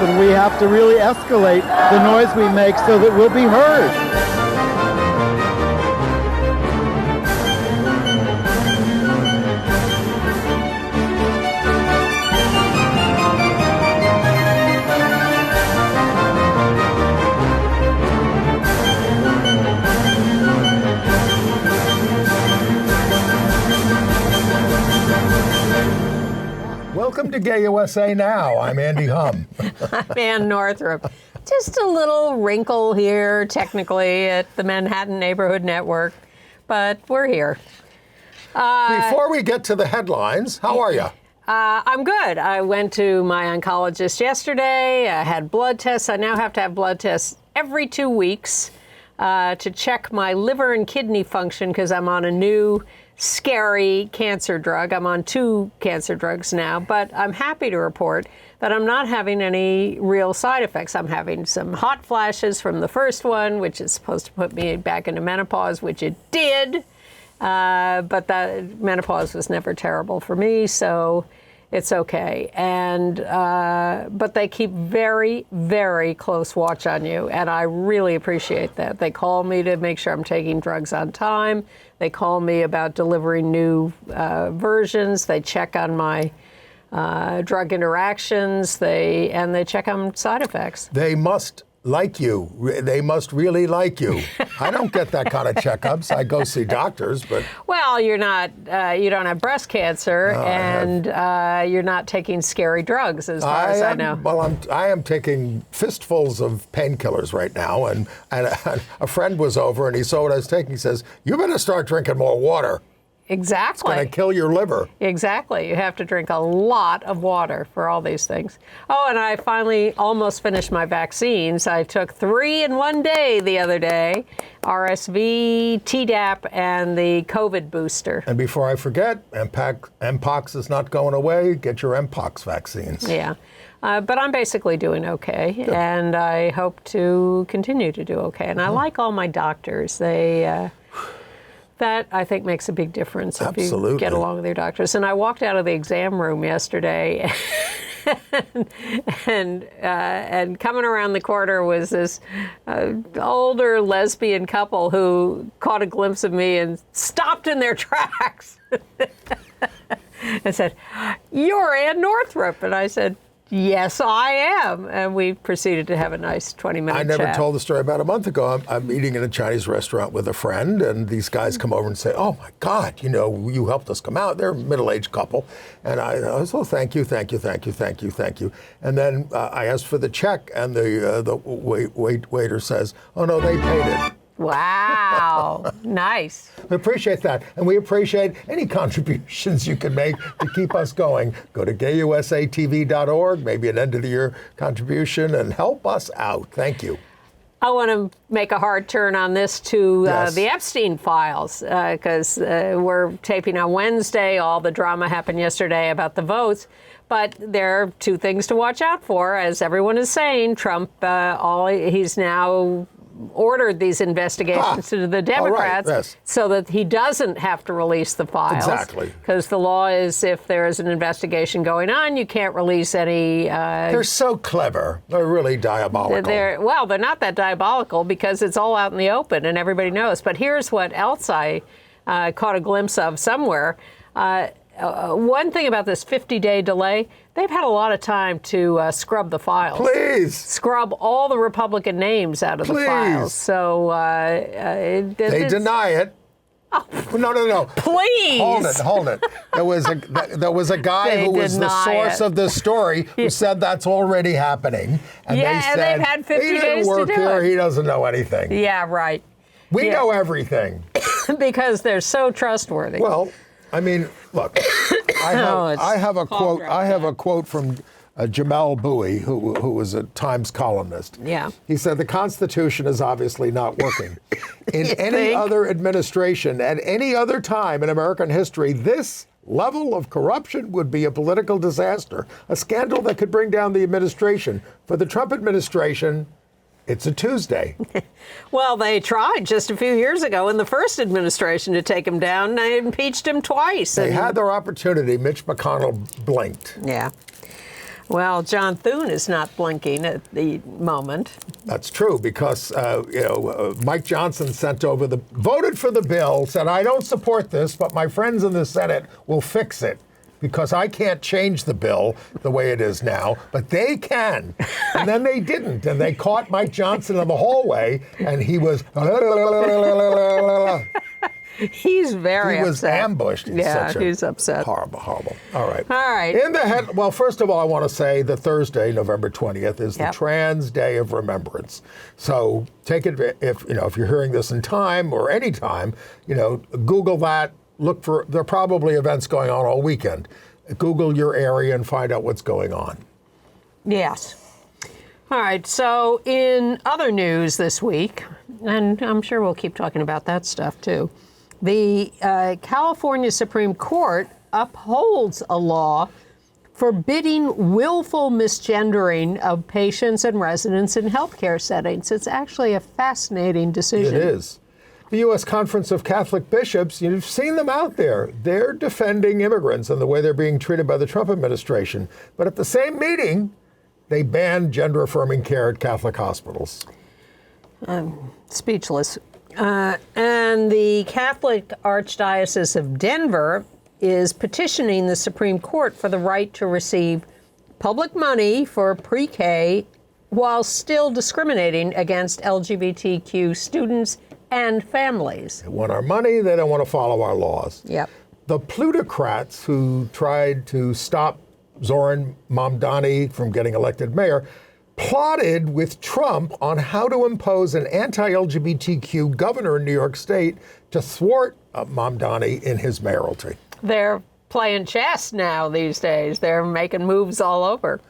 and we have to really escalate the noise we make so that we'll be heard. Welcome to Gay USA Now. I'm Andy Hum. I'm Ann Northrup. Just a little wrinkle here, technically, at the Manhattan Neighborhood Network, but we're here. Before we get to the headlines, how are you? I'm good. I went to my oncologist yesterday. I had blood tests. I now have to have blood tests every 2 weeks to check my liver and kidney function because I'm on a new scary cancer drug. I'm on 2 cancer drugs now, but I'm happy to report that I'm not having any real side effects. I'm having some hot flashes from the first one, which is supposed to put me back into menopause, which it did. But that menopause was never terrible for me, so it's okay. And but they keep very, very close watch on you, and I really appreciate that. They call me to make sure I'm taking drugs on time. They call me about delivering new versions. They check on my drug interactions. They check on side effects. They must like you. They must really like you. I don't get that kind of checkups. I go see doctors, but... Well, you're not, you don't have breast cancer, No, and you're not taking scary drugs, as far as I know. Well, I am taking fistfuls of painkillers right now, and a friend was over, and he saw what I was taking. He says, you better start drinking more water. Exactly. It's going to kill your liver. Exactly. You have to drink a lot of water for all these things. Oh, and I finally almost finished my vaccines. I took 3 in one day the other day, RSV, Tdap, and the COVID booster. And before I forget, Mpox is not going away. Get your Mpox vaccines. Yeah. But I'm basically doing okay, Good. And I hope to continue to do okay. And I like all my doctors. That, I think, makes a big difference if Absolutely. you get along with your doctors. And I walked out of the exam room yesterday, and coming around the corner was this older lesbian couple who caught a glimpse of me and stopped in their tracks and said, "You're Ann Northrup." And I said, "Yes, I am." And we proceeded to have a nice 20-minute chat. I never told the story. About a month ago, I'm eating in a Chinese restaurant with a friend, and these guys come over and say, "Oh my God, you helped us come out." They're a middle-aged couple. And I was, "Oh, thank you. And then I asked for the check, and the waiter says, "Oh no, they paid it." Wow. Nice. We appreciate that. And we appreciate any contributions you can make to keep us going. Go to gayusatv.org, maybe an end-of-the-year contribution, and help us out. Thank you. I want to make a hard turn on this to Yes. the Epstein files, because we're taping on Wednesday. All the drama happened yesterday about the votes. But there are 2 things to watch out for. As everyone is saying, Trump, he's now ordered these investigations to the Democrats, yes. so that he doesn't have to release the files. Exactly. Because the law is, if there is an investigation going on, you can't release any... They're so clever. They're really diabolical. They're not that diabolical because it's all out in the open and everybody knows. But here's what else I caught a glimpse of somewhere. One thing about this 50-day delay, they've had a lot of time to scrub the files. Please. Scrub all the Republican names out of the files. So they deny it. Oh. No. Please. Hold it. There was a guy who was the source of this story who said that's already happening. And they said, they've had 50 he days didn't work to do here. it. He doesn't know anything. Yeah, right. We know everything. Because they're so trustworthy. Well, I mean, look, I have a quote from Jamel Bowie, who was a Times columnist. Yeah. He said, the Constitution is obviously not working. In any other administration, at any other time in American history, this level of corruption would be a political disaster, a scandal that could bring down the administration. For the Trump administration, it's a Tuesday. Well, they tried just a few years ago in the first administration to take him down. They impeached him twice. They had their opportunity. Mitch McConnell blinked. Yeah. Well, John Thune is not blinking at the moment. That's true, because Mike Johnson voted for the bill, said, I don't support this, but my friends in the Senate will fix it, because I can't change the bill the way it is now, but they can. And then they didn't, and they caught Mike Johnson in the hallway, and he was He's very upset. He was ambushed. He's upset. Horrible. All right. All right. Well, first of all, I want to say that Thursday, November 20th, is the Trans Day of Remembrance. So take it, if you're hearing this in time or any time, Google that. Look for, there are probably events going on all weekend. Google your area and find out what's going on. Yes. All right. So in other news this week, and I'm sure we'll keep talking about that stuff too, the California Supreme Court upholds a law forbidding willful misgendering of patients and residents in healthcare settings. It's actually a fascinating decision. It is. The U.S. Conference of Catholic Bishops, you've seen them out there. They're defending immigrants and the way they're being treated by the Trump administration. But at the same meeting, they banned gender-affirming care at Catholic hospitals. Speechless. And the Catholic Archdiocese of Denver is petitioning the Supreme Court for the right to receive public money for pre-K while still discriminating against LGBTQ students and families. They want our money, they don't want to follow our laws. Yep. The plutocrats who tried to stop Zoran Mamdani from getting elected mayor plotted with Trump on how to impose an anti-LGBTQ governor in New York State to thwart Mamdani in his mayoralty. They're playing chess now these days. They're making moves all over.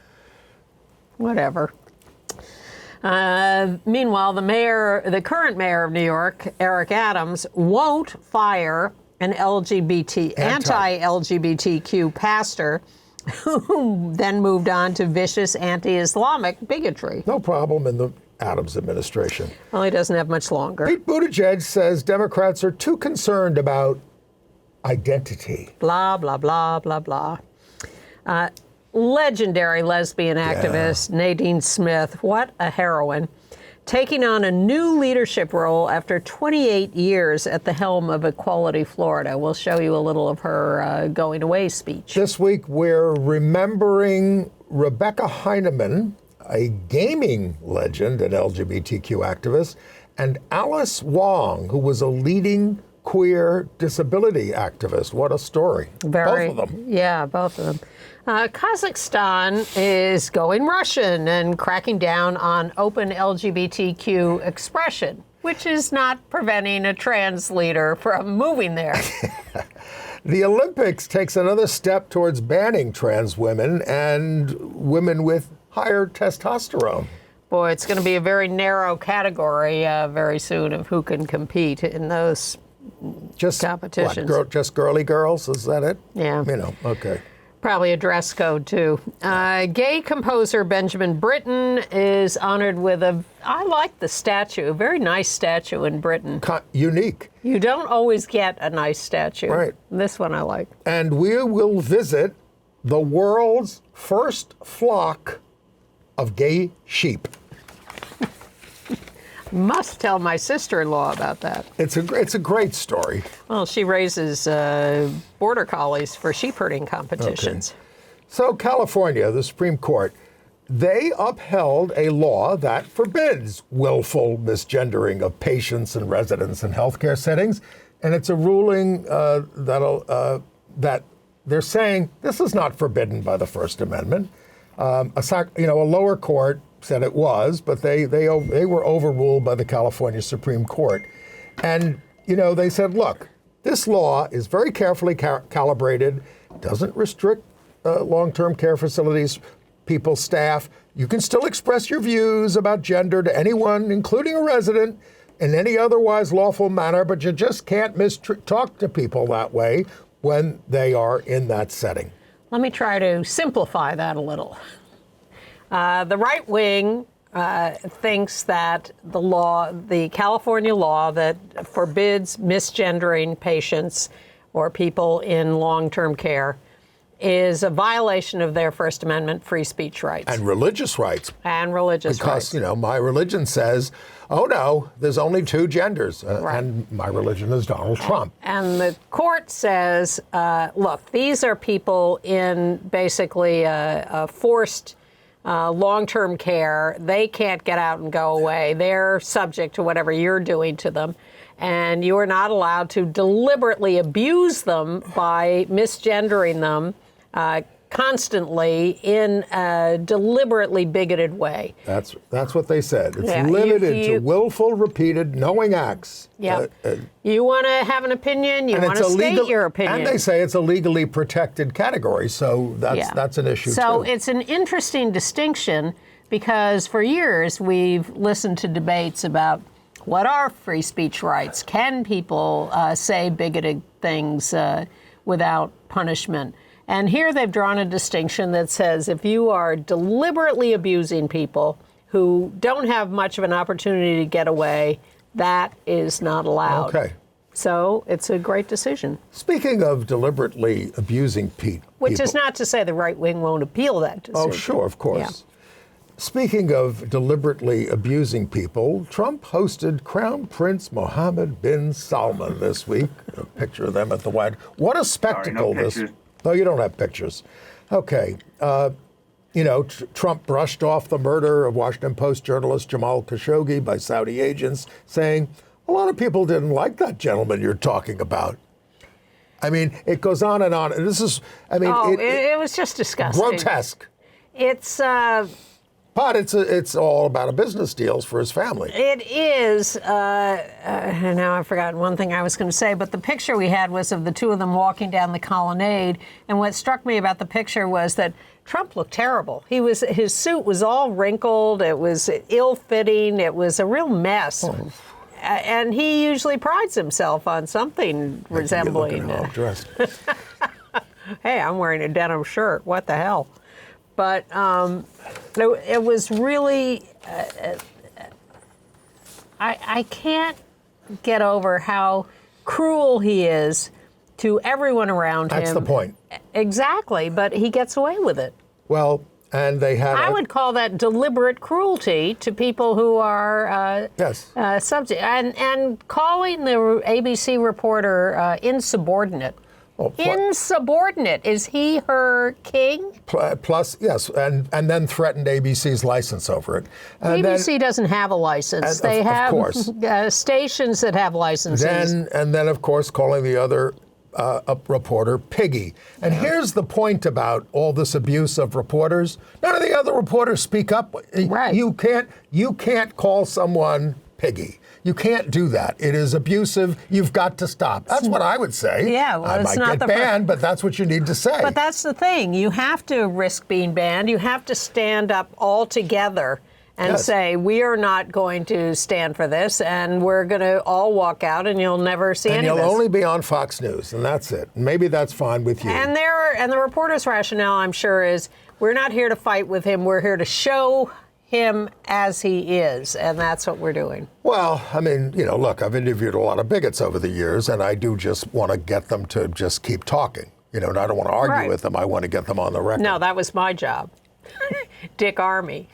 Whatever. Meanwhile, the current mayor of New York, Eric Adams, won't fire an anti-LGBTQ pastor who then moved on to vicious anti-Islamic bigotry. No problem in the Adams administration. Well, he doesn't have much longer. Pete Buttigieg says Democrats are too concerned about identity. Blah, blah, blah, blah, blah. Legendary lesbian activist Nadine Smith, what a heroine, taking on a new leadership role after 28 years at the helm of Equality Florida. We'll show you a little of her going away speech. This week, we're remembering Rebecca Heinemann, a gaming legend and LGBTQ activist, and Alice Wong, who was a leading queer disability activist. What a story. Both of them. Yeah, both of them. Kazakhstan is going Russian and cracking down on open LGBTQ expression, which is not preventing a trans leader from moving there. The Olympics takes another step towards banning trans women and women with higher testosterone. Boy, it's going to be a very narrow category very soon of who can compete in those competitions. What, just girly girls? Is that it? Yeah. Okay. Probably a dress code, too. Gay composer Benjamin Britten is honored with I like the statue, a very nice statue in Britain. Unique. You don't always get a nice statue. Right. This one I like. And we will visit the world's first flock of gay sheep. Must tell my sister-in-law about that. It's a great story. Well, she raises border collies for sheep herding competitions. Okay. So California, the Supreme Court, they upheld a law that forbids willful misgendering of patients and residents in healthcare settings, and it's a ruling that they're saying this is not forbidden by the First Amendment. A lower court said it was, but they were overruled by the California Supreme Court. And, they said, look, this law is very carefully calibrated, doesn't restrict long-term care facilities, people, staff. You can still express your views about gender to anyone, including a resident, in any otherwise lawful manner, but you just can't talk to people that way when they are in that setting. Let me try to simplify that a little. The right wing thinks that the California law that forbids misgendering patients or people in long-term care is a violation of their First Amendment free speech rights. And religious rights. And religious rights. Because, my religion says, oh no, there's only two genders. And my religion is Donald Trump. And the court says, look, these are people in basically a forced long-term care. They can't get out and go away. They're subject to whatever you're doing to them. And you are not allowed to deliberately abuse them by misgendering them constantly in a deliberately bigoted way. That's what they said. It's limited to willful, repeated, knowing acts. Yeah. You want to have an opinion, you want to state your opinion. And they say it's a legally protected category, so that's an issue too. So it's an interesting distinction because for years we've listened to debates about what are free speech rights? Can people say bigoted things without punishment? And here they've drawn a distinction that says if you are deliberately abusing people who don't have much of an opportunity to get away, that is not allowed. Okay. So it's a great decision. Speaking of deliberately abusing people. Which is not to say the right wing won't appeal that decision. Oh, sure, of course. Yeah. Speaking of deliberately abusing people, Trump hosted Crown Prince Mohammed bin Salman this week. A picture of them at the White House. What a spectacle this. No, you don't have pictures. Okay. Trump brushed off the murder of Washington Post journalist Jamal Khashoggi by Saudi agents, saying, a lot of people didn't like that gentleman you're talking about. I mean, it goes on and on. This is, it was just disgusting. Grotesque. But it's all about a business deals for his family. It is. Now I've forgotten one thing I was going to say, but the picture we had was of the two of them walking down the colonnade. And what struck me about the picture was that Trump looked terrible. His suit was all wrinkled. It was ill-fitting. It was a real mess. Oh. And he usually prides himself on something resembling. Dressed. Hey, I'm wearing a denim shirt. What the hell? But it was really, I can't get over how cruel he is to everyone around him. That's the point. Exactly, but he gets away with it. Well, and they had... I would call that deliberate cruelty to people who are subject. And calling the ABC reporter insubordinate. Insubordinate. Is he her king? Plus, yes, and then threatened ABC's license over it. And ABC doesn't have a license. They have stations that have licenses. And then, of course, calling the other reporter piggy. And here's the point about all this abuse of reporters. None of the other reporters speak up. Right. You can't call someone piggy. You can't do that. It is abusive. You've got to stop. That's what I would say. Yeah, well, I might get banned, but that's what you need to say. But that's the thing. You have to risk being banned. You have to stand up all together and say, we are not going to stand for this, and we're going to all walk out, and you'll never see any of this. And you'll only be on Fox News, and that's it. Maybe that's fine with you. And the reporter's rationale, I'm sure, is we're not here to fight with him. We're here to show him as he is, and that's what we're doing. Well, I mean, look, I've interviewed a lot of bigots over the years, and I do just want to get them to just keep talking. And I don't want to argue with them. I want to get them on the record. No, that was my job. Dick Armey.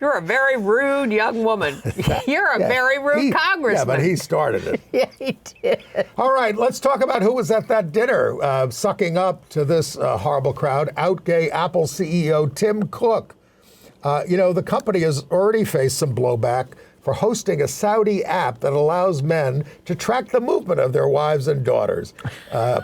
You're a very rude young woman. You're a very rude congressman. Yeah, but he started it. Yeah, he did. All right, let's talk about who was at that dinner, sucking up to this horrible crowd. Out gay Apple CEO Tim Cook. The company has already faced some blowback for hosting a Saudi app that allows men to track the movement of their wives and daughters.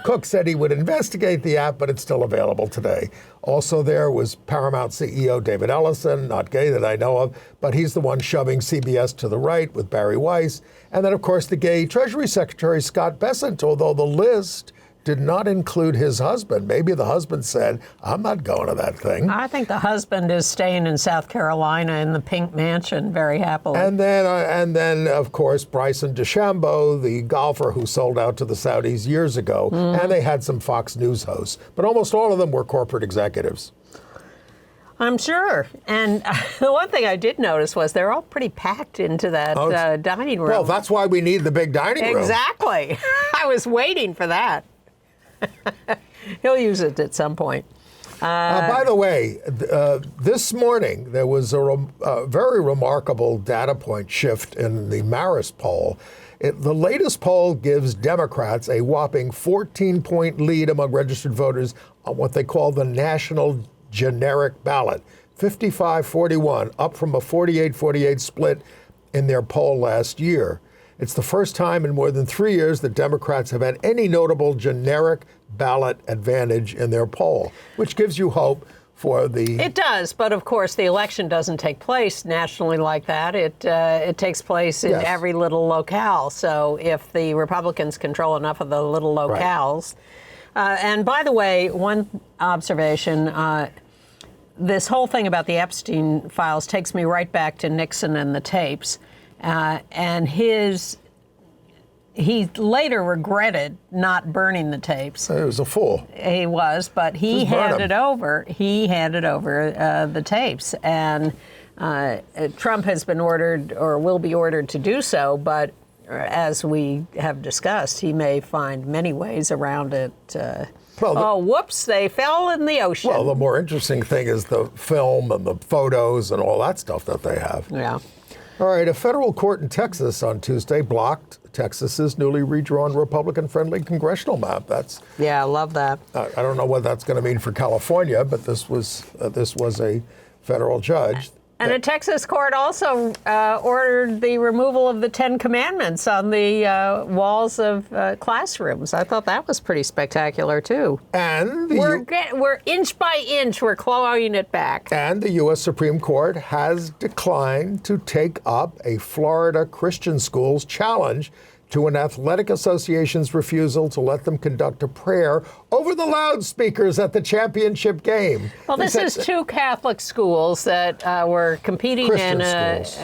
Cook said he would investigate the app, but it's still available today. Also there was Paramount CEO David Ellison, not gay that I know of, but he's the one shoving CBS to the right with Barry Weiss. And then, of course, the gay Treasury Secretary Scott Bessent, although the list did not include his husband. Maybe the husband said, I'm not going to that thing. I think the husband is staying in South Carolina in the Pink Mansion very happily. And then, of course, Bryson DeChambeau, the golfer who sold out to the Saudis years ago, and they had some Fox News hosts. But almost all of them were corporate executives. I'm sure. And the one thing I did notice was they're all pretty packed into that dining room. Well, that's why we need the big dining room. Exactly. I was waiting for that. He'll use it at some point. By the way, this morning there was a very remarkable data point shift in the Marist poll. The latest poll gives Democrats a whopping 14-point lead among registered voters on what they call the national generic ballot, 55-41, up from a 48-48 split in their poll last year. It's the first time in more than 3 years that Democrats have had any notable generic ballot advantage in their poll, which gives you hope for the... It does, but of course the election doesn't take place nationally like that. It takes place in every little locale. So if the Republicans control enough of the little locales... and by the way, one observation, this whole thing about the Epstein files takes me right back to Nixon and the tapes. And he later regretted not burning the tapes. He was a fool. He was, but he handed over the tapes. And Trump has been ordered or will be ordered to do so, but as we have discussed, he may find many ways around it. Whoops, they fell in the ocean. Well, the more interesting thing is the film and the photos and all that stuff that they have. Yeah. All right, a federal court in Texas on Tuesday blocked Texas's newly redrawn Republican-friendly congressional map. I love that. I don't know what that's going to mean for California, but this was a federal judge. And a Texas court also ordered the removal of the 10 Commandments on the walls of classrooms. I thought that was pretty spectacular, too. And we're inch by inch, we're clawing it back. And the U.S. Supreme Court has declined to take up a Florida Christian school's challenge to an athletic association's refusal to let them conduct a prayer over the loudspeakers at the championship game. Well, this is two Catholic schools that were competing Christian in schools.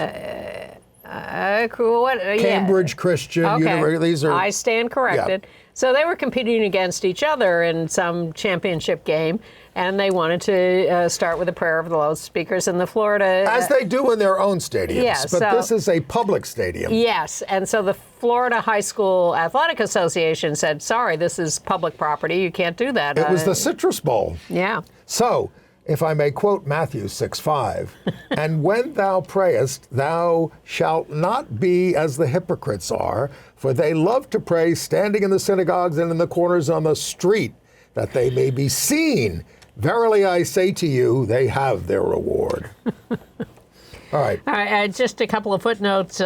Cambridge Christian University. These are. I stand corrected. Yeah. So they were competing against each other in some championship game, and they wanted to start with a prayer over the loudspeakers in the Florida. As they do in their own stadiums. Yes, but this is a public stadium. Yes, and so the Florida High School Athletic Association said, sorry, this is public property, you can't do that. It was the Citrus Bowl. Yeah. So, if I may quote Matthew 6:5, and when thou prayest, thou shalt not be as the hypocrites are, for they love to pray standing in the synagogues and in the corners on the street, that they may be seen. Verily I say to you, they have their reward. All right. Just a couple of footnotes.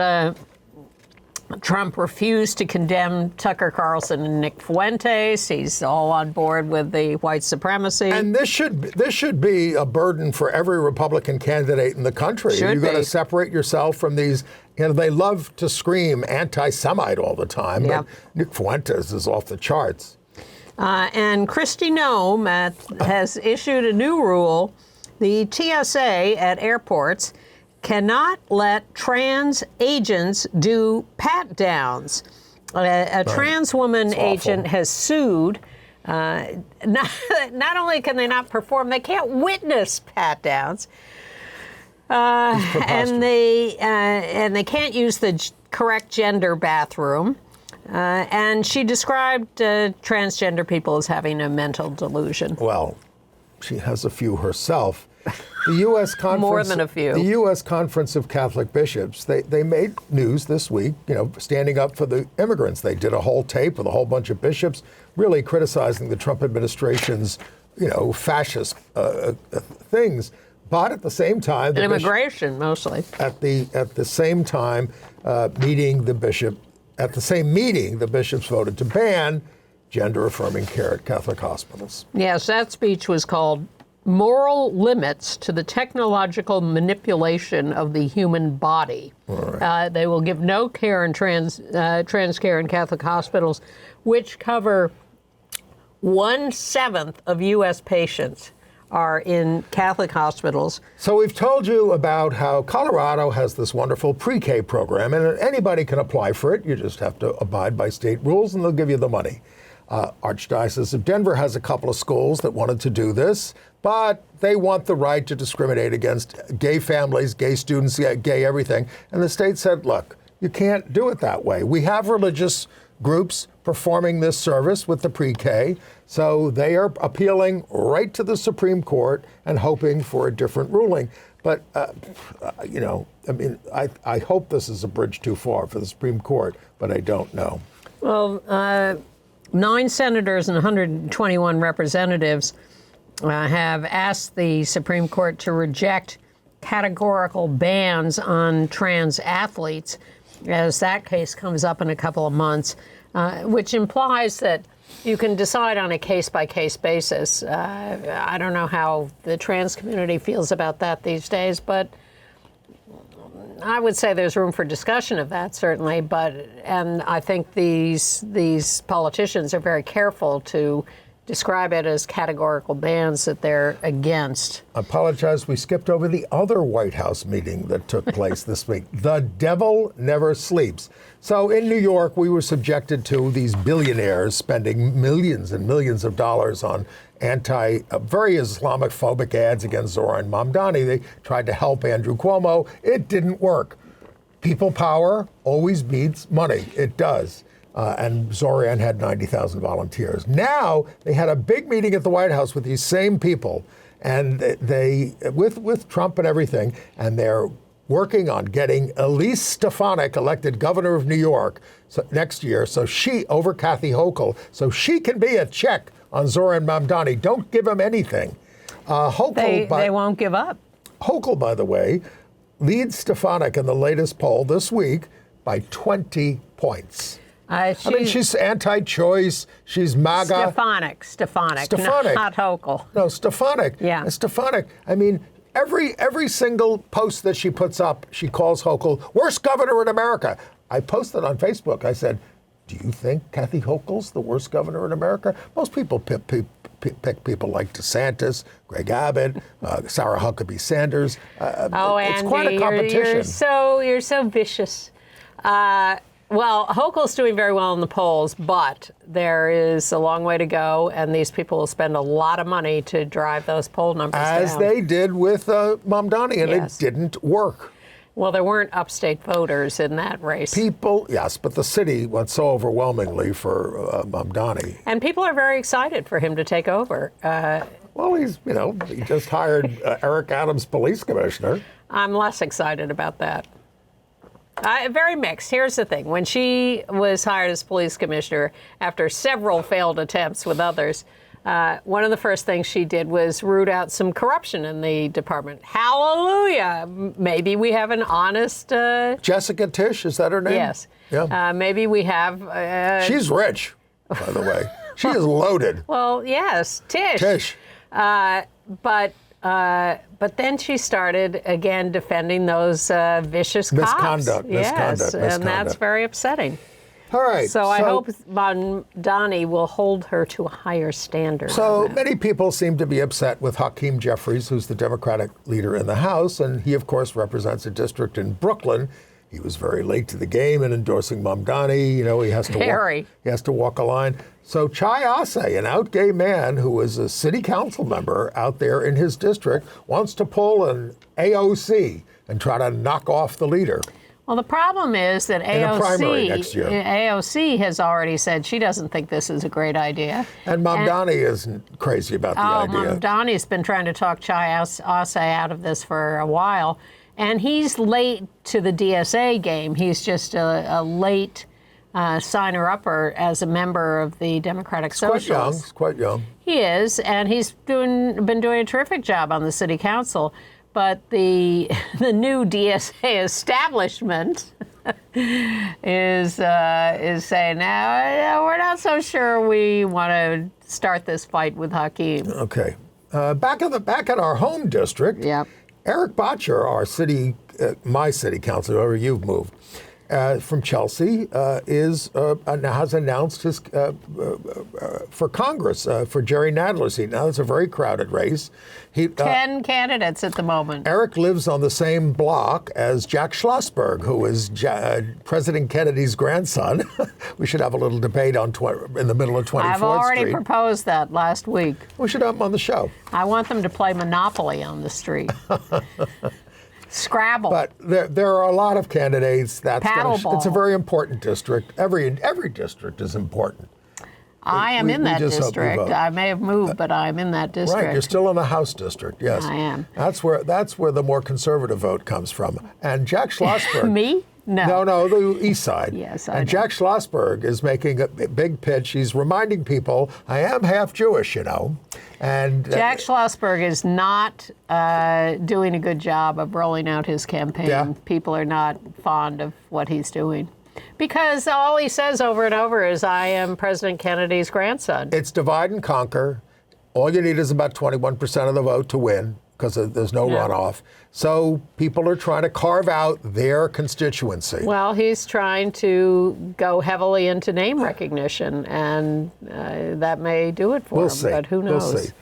Trump refused to condemn Tucker Carlson and Nick Fuentes. He's all on board with the white supremacy. And this should be a burden for every Republican candidate in the country. You've got to separate yourself from these. They love to scream anti-Semite all the time, but Nick Fuentes is off the charts. And Kristi Noem has issued a new rule. The TSA at airports cannot let trans agents do pat-downs. A trans woman agent has sued. Not only can they not perform, they can't witness pat-downs. And they can't use the correct gender bathroom. And she described transgender people as having a mental delusion. Well, she has a few herself. The U.S. Conference, more than a few. The U.S. Conference of Catholic Bishops, they made news this week, standing up for the immigrants. They did a whole tape with a whole bunch of bishops, really criticizing the Trump administration's, fascist things. But at the same time, immigration mostly. At the same time, at the same meeting, the bishops voted to ban gender-affirming care at Catholic hospitals. Yes, that speech was called Moral Limits to the Technological Manipulation of the Human Body. Right. They will give no care in trans care in Catholic hospitals, which cover 1/7 of U.S. patients are in Catholic hospitals. So we've told you about how Colorado has this wonderful pre-K program, and anybody can apply for it. You just have to abide by state rules, and they'll give you the money. Archdiocese of Denver has a couple of schools that wanted to do this, but they want the right to discriminate against gay families, gay students, gay everything. And the state said, look, you can't do it that way. We have religious groups performing this service with the pre-K. So they are appealing right to the Supreme Court and hoping for a different ruling. But, you know, I mean, I hope this is a bridge too far for the Supreme Court, but I don't know. Well, 9 senators and 121 representatives have asked the Supreme Court to reject categorical bans on trans athletes as that case comes up in a couple of months, which implies that you can decide on a case-by-case basis. I don't know how the trans community feels about that these days, but I would say there's room for discussion of that, certainly. And I think these politicians are very careful to describe it as categorical bans that they're against. I apologize, we skipped over the other White House meeting that took place this week. The devil never sleeps. So in New York, we were subjected to these billionaires spending millions and millions of dollars on very Islamophobic ads against Zoran Mamdani. They tried to help Andrew Cuomo. It didn't work. People power always beats money. It does. And Zoran had 90,000 volunteers. Now they had a big meeting at the White House with these same people, and they with Trump and everything, and they're working on getting Elise Stefanik elected governor of New York next year. So she over Kathy Hochul, so she can be a check on Zoran Mamdani. Don't give him anything. They won't give up. Hochul, by the way, leads Stefanik in the latest poll this week by 20 points. I mean, she's anti-choice. She's MAGA. Stefanik, not Hochul. No, Stefanik. Yeah. Stefanik. I mean, every single post that she puts up, she calls Hochul worst governor in America. I posted on Facebook. I said, "Do you think Kathy Hochul's the worst governor in America?" Most people pick people like DeSantis, Greg Abbott, Sarah Huckabee Sanders. It's Andy, quite a competition. You're so vicious. Well, Hochul's doing very well in the polls, but there is a long way to go, and these people will spend a lot of money to drive those poll numbers down. As they did with Mamdani, and Yes. it didn't work. Well, there weren't upstate voters in that race. Yes, but the city went so overwhelmingly for Mamdani. And people are very excited for him to take over. Well, he just hired Eric Adams, police commissioner. I'm less excited about that. Very mixed. Here's the thing. When she was hired as police commissioner, after several failed attempts with others, one of the first things she did was root out some corruption in the department. Hallelujah! Maybe we have an honest... Jessica Tisch, is that her name? Yes. Yeah. Maybe we have... She's rich, by the way. She is loaded. Well, yes, Tisch. But then she started, again, defending those vicious cops. Misconduct. And that's very upsetting. All right. So I hope Mamdani will hold her to a higher standard. So many people seem to be upset with Hakeem Jeffries, who's the Democratic leader in the House, and he, of course, represents a district in Brooklyn. He was very late to the game in endorsing Mamdani. He has to walk a line. So Chai Ase, an out gay man who is a city council member out there in his district, wants to pull an AOC and try to knock off the leader. Well, the problem is that AOC has already said she doesn't think this is a great idea. And Mamdani isn't crazy about the idea. Mamdani's been trying to talk Chai Ase out of this for a while. And he's late to the DSA game. He's just a late signer-upper as a member of the Democratic Socialists. He's quite young. He is, and he's been doing a terrific job on the city council. But the new DSA establishment is saying, no, we're not so sure we want to start this fight with Hakeem. Okay. Back at our home district. Yep. Eric Botcher, my city councilor, wherever you've moved, from Chelsea, has announced his for Congress for Jerry Nadler's seat. Now it's a very crowded race. 10 candidates at the moment. Eric lives on the same block as Jack Schlossberg, who is President Kennedy's grandson. We should have a little debate in the middle of 24th Street. I've already proposed that last week. We should have him on the show. I want them to play Monopoly on the street. Scrabble. But there are a lot of candidates. Paddleball. It's a very important district. Every district is important. I am in that just hope you district. vote. I may have moved, but I'm in that district. Right, you're still in the House district, yes. I am. That's where the more conservative vote comes from. And Jack Schlossberg. Me? No. No, the East Side. Yes, And Jack Schlossberg is making a big pitch. He's reminding people, I am half Jewish, you know. And Jack Schlossberg is not doing a good job of rolling out his campaign. Yeah. People are not fond of what he's doing. Because all he says over and over is, I am President Kennedy's grandson. it's divide and conquer. All you need is about 21% of the vote to win, because there's no runoff. So people are trying to carve out their constituency. Well, he's trying to go heavily into name recognition, and that may do it for him. See. But who knows? We'll see.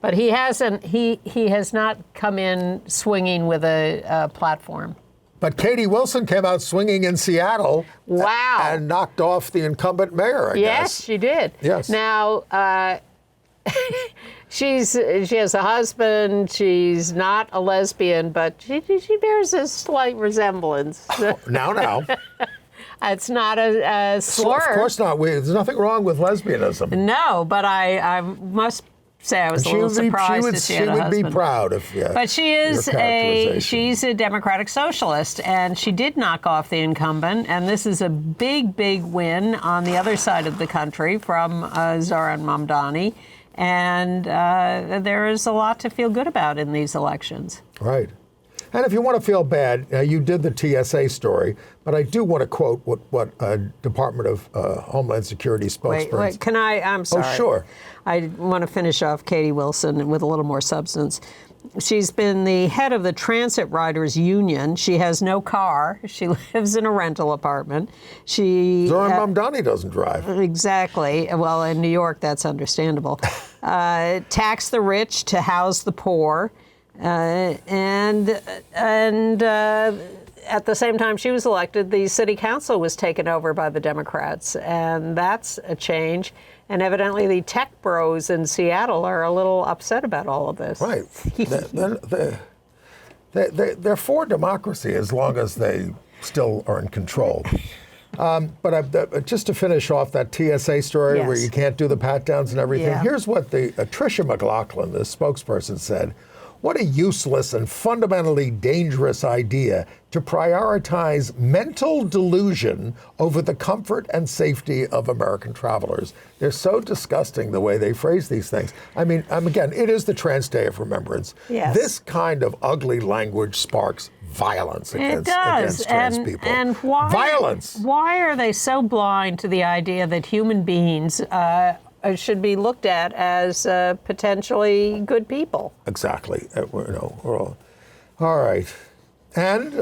But he hasn't. He has not come in swinging with a platform. But Katie Wilson came out swinging in Seattle. Wow. And knocked off the incumbent mayor, I Yes, guess. she did. Yes. Now, she has a husband. She's not a lesbian, but she bears a slight resemblance. Now. It's not a slur. Of course not. There's nothing wrong with lesbianism. No, but I must say I was a little surprised that she had a husband. She would be proud if But she is she's a democratic socialist, and she did knock off the incumbent, and this is a big, big win on the other side of the country from Zoran Mamdani, and there is a lot to feel good about in these elections. Right. And if you want to feel bad, you did the TSA story, but I do want to quote what Department of Homeland Security spokesperson. Wait, can I? I'm sorry. Oh, sure. I want to finish off Katie Wilson with a little more substance. She's been the head of the Transit Riders Union. She has no car. She lives in a rental apartment. Zoran Mamdani doesn't drive. Exactly. Well, in New York, that's understandable. Tax the rich to house the poor. And at the same time she was elected, the city council was taken over by the Democrats, and that's a change. And evidently the tech bros in Seattle are a little upset about all of this. Right. They're for democracy as long as they still are in control. But just to finish off that TSA story where you can't do the pat-downs and everything, here's what Tricia McLaughlin, the spokesperson, said. What a useless and fundamentally dangerous idea to prioritize mental delusion over the comfort and safety of American travelers. They're so disgusting the way they phrase these things. I mean, again, it is the Trans Day of Remembrance. Yes. This kind of ugly language sparks violence against trans people. And why? Violence. Why are they so blind to the idea that human beings should be looked at as potentially good people? Exactly. All right. And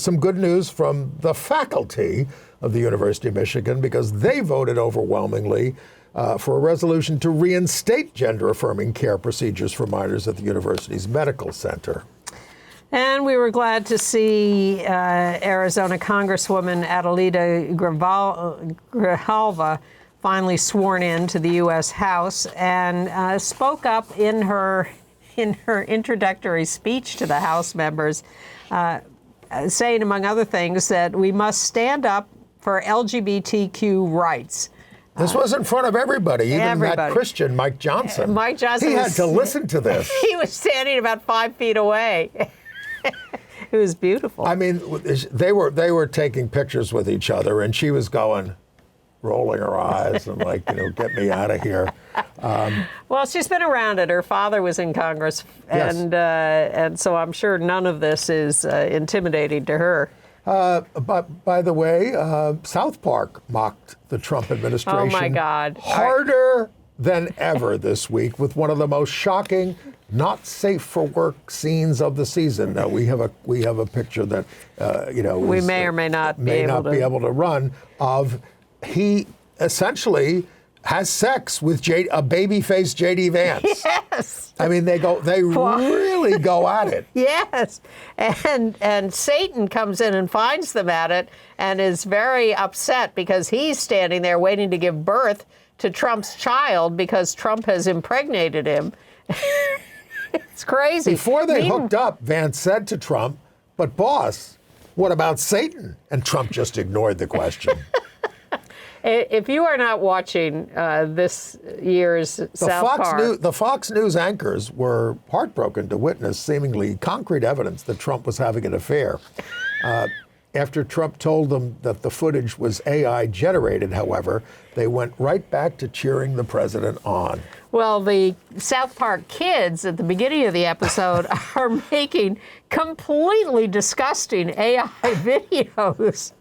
some good news from the faculty of the University of Michigan, because they voted overwhelmingly for a resolution to reinstate gender-affirming care procedures for minors at the university's medical center. And we were glad to see Arizona Congresswoman Adelita Grijalva finally sworn in to the U.S. House and spoke up in her introductory speech to the House members, saying, among other things, that we must stand up for LGBTQ rights. This was in front of everybody, even that Christian, Mike Johnson. Mike Johnson. He had to listen to this. He was standing about 5 feet away. It was beautiful. I mean, they were taking pictures with each other, and she was rolling her eyes and get me out of here. Well, she's been around it. Her father was in Congress, and so I'm sure none of this is intimidating to her. But by the way, South Park mocked the Trump administration. Oh my God! Harder than ever this week with one of the most shocking, not safe for work scenes of the season. Now we have a picture that we may or may not be able to run of. He essentially has sex with a baby-faced J.D. Vance. Yes. I mean, they really go at it. Yes. And Satan comes in and finds them at it and is very upset because he's standing there waiting to give birth to Trump's child because Trump has impregnated him. It's crazy. Before they hooked up, Vance said to Trump, but boss, what about Satan? And Trump just ignored the question. If you are not watching this year's South Park, the Fox News anchors were heartbroken to witness seemingly concrete evidence that Trump was having an affair. After Trump told them that the footage was AI generated, however, they went right back to cheering the president on. well, the South Park kids at the beginning of the episode are making completely disgusting AI videos.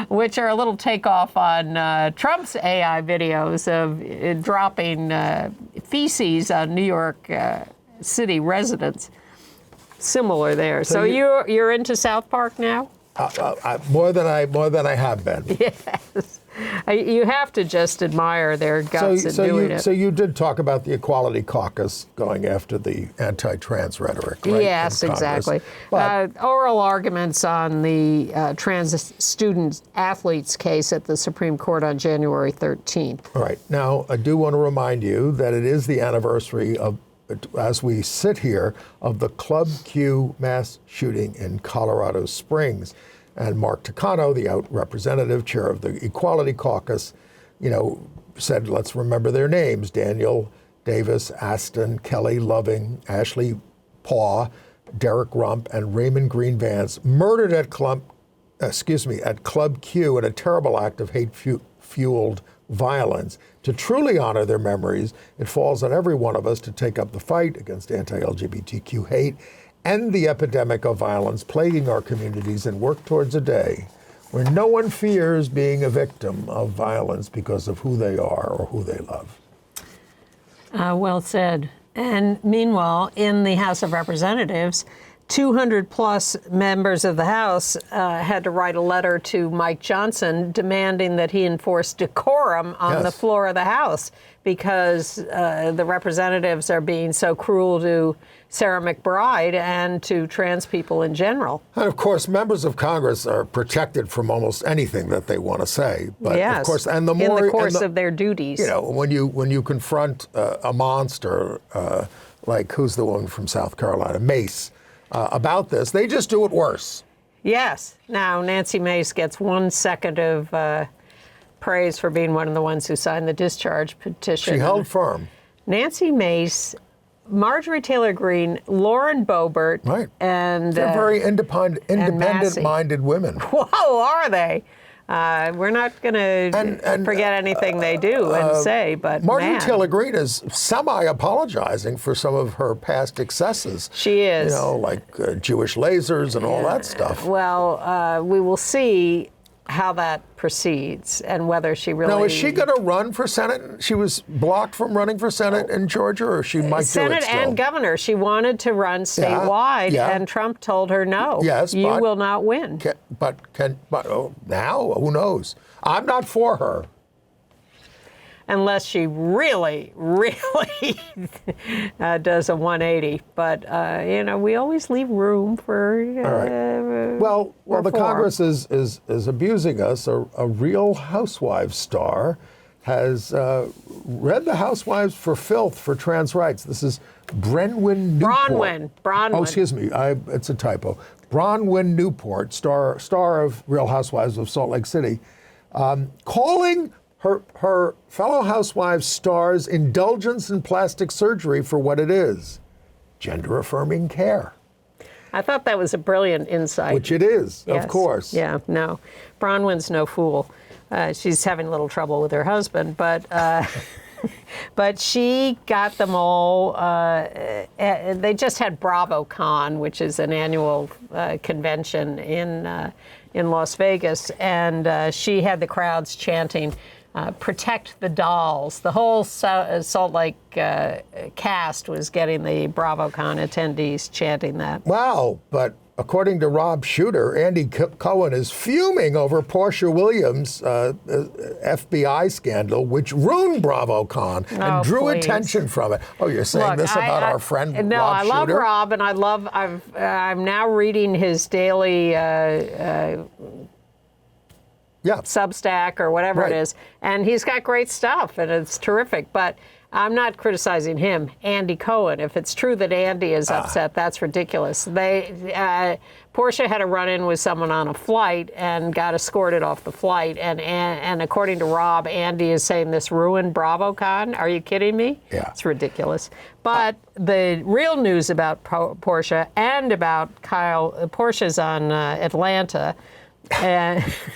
Which are a little takeoff on Trump's AI videos of dropping feces on New York City residents. Similar there. So you're into South Park now? More than I have been. Yes. You have to just admire their guts in doing it. So you did talk about the Equality Caucus going after the anti-trans rhetoric, right? Yes, exactly. Oral arguments on the trans student athletes case at the Supreme Court on January 13th. All right. Now, I do want to remind you that it is the anniversary of, as we sit here, of the Club Q mass shooting in Colorado Springs. And Mark Takano, the out representative, chair of the Equality Caucus, said, let's remember their names: Daniel Davis, Aston, Kelly Loving, Ashley Paw, Derek Rump, and Raymond Green Vance, murdered at Club Q in a terrible act of hate-fueled violence. To truly honor their memories, it falls on every one of us to take up the fight against anti-LGBTQ hate, end the epidemic of violence plaguing our communities, and work towards a day where no one fears being a victim of violence because of who they are or who they love. Well said. And meanwhile, in the House of Representatives, 200 plus members of the House had to write a letter to Mike Johnson demanding that he enforce decorum on the floor of the House because the representatives are being so cruel to Sarah McBride and to trans people in general. And of course, members of Congress are protected from almost anything that they want to say. But yes, of course, and the more in the course of their duties. When you confront a monster like who's the woman from South Carolina, Mace, about this, they just do it worse. Yes. Now, Nancy Mace gets 1 second of praise for being one of the ones who signed the discharge petition. She held firm. Nancy Mace, Marjorie Taylor Greene, Lauren Boebert, right, and they're very independent-minded women. Whoa, are they? We're not going to forget anything they do and say, but Marjorie Taylor Greene is semi-apologizing for some of her past excesses. She is. Like Jewish lasers and all that stuff. Well, we will see how that proceeds and whether she really... Now, is she going to run for Senate? She was blocked from running for Senate in Georgia, or she might do it still? Senate and governor. She wanted to run statewide, and Trump told her no. Yes, you will not win. But now, who knows? I'm not for her. Unless she really, really does a 180. But, we always leave room for Well, the Congress is abusing us. A Real Housewives star has read the Housewives for filth for trans rights. This is Bronwyn Newport. Bronwyn. Oh, excuse me. It's a typo. Bronwyn Newport, star of Real Housewives of Salt Lake City, calling her fellow housewives stars' indulgence in plastic surgery for what it is: gender-affirming care. I thought that was a brilliant insight. Which it is, yes. Of course. Yeah, no. Bronwyn's no fool. She's having a little trouble with her husband, but she got them all. They just had BravoCon, which is an annual convention in Las Vegas, and she had the crowds chanting, "Protect the dolls." The whole Salt Lake cast was getting the BravoCon attendees chanting that. Wow, but according to Rob Shooter, Andy Cohen is fuming over Portia Williams' FBI scandal, which ruined BravoCon and drew attention from it. Oh, you're saying this about our friend Rob Shooter? No, I love Rob, and I'm now reading his daily Substack or whatever it is, and he's got great stuff, and it's terrific. But I'm not criticizing him, Andy Cohen. If it's true that Andy is upset, that's ridiculous. Portia had a run-in with someone on a flight and got escorted off the flight. And according to Rob, Andy is saying this ruined BravoCon. Are you kidding me? Yeah. It's ridiculous. But the real news about Portia and about Kyle, Portia's on Atlanta,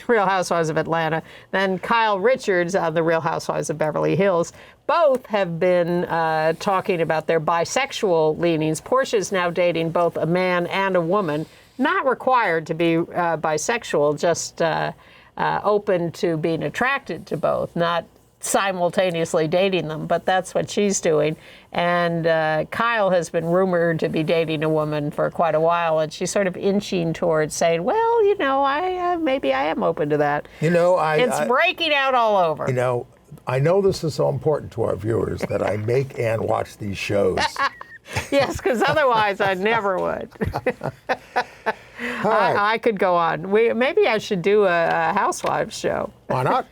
Real Housewives of Atlanta, then Kyle Richards on The Real Housewives of Beverly Hills. Both have been talking about their bisexual leanings. Portia's now dating both a man and a woman, not required to be bisexual, just open to being attracted to both, not simultaneously dating them, but that's what she's doing. And Kyle has been rumored to be dating a woman for quite a while, and she's sort of inching towards saying, well, you know, maybe I am open to that. You know, it's breaking out all over. You know, I know this is so important to our viewers that I make Ann watch these shows. Yes, because otherwise I never would. I could go on. Maybe I should do a Housewives show. Why not?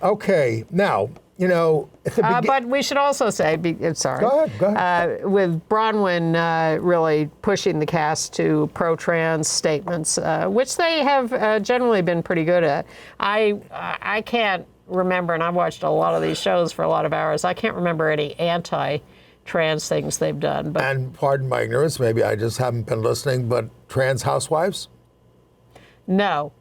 Okay, now, you know, at the beginning. But we should also say, sorry. Go ahead. With Bronwyn really pushing the cast to pro-trans statements, which they have generally been pretty good at. I can't remember, and I've watched a lot of these shows for a lot of hours, I can't remember any anti-trans things they've done. But and pardon my ignorance, maybe I just haven't been listening, but trans housewives? No.